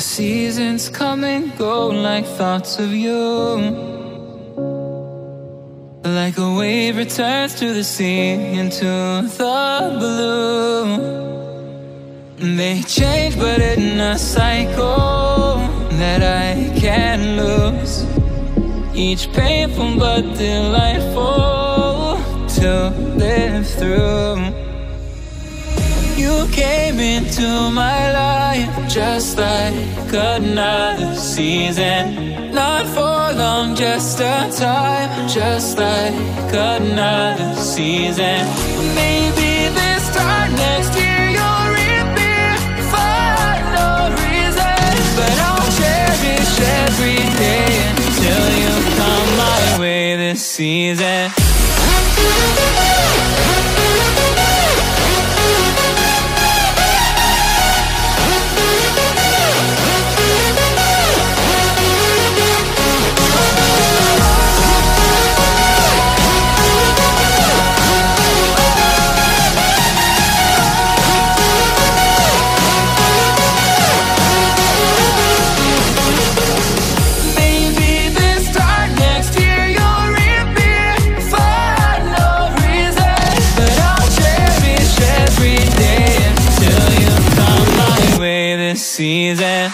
seasons come and go like thoughts of you. Like a wave returns to the sea into the blue. They change but in a cycle that I can't lose. Each painful but delightful to live through. You came into my life just like another season. Not for long, just a time, just like another season. Maybe this time next year you'll reappear for no reason. But I'll cherish every day until you come my way this season. Season.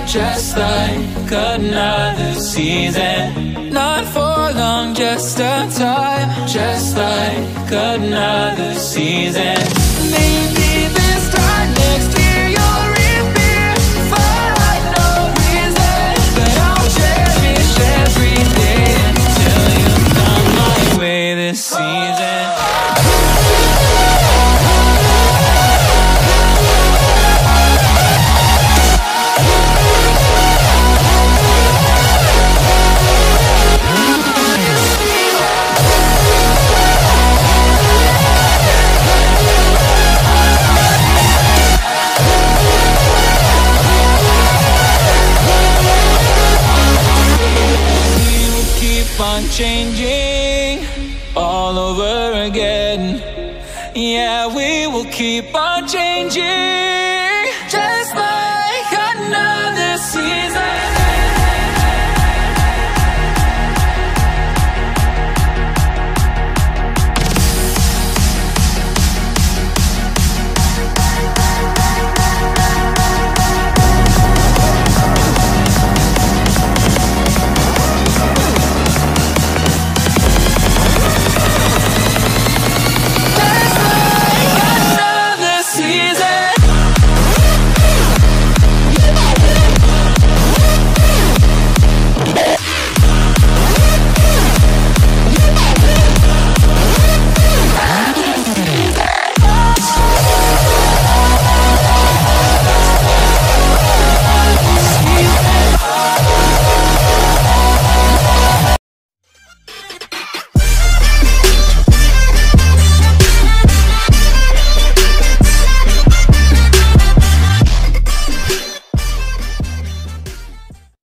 Just like another season. Not for long, just a time. Just like another season. Maybe this time next year you'll reappear for no reason. But I'll cherish every day until you come my way this season. Changing all over again. Yeah, we will keep on changing, just like another season.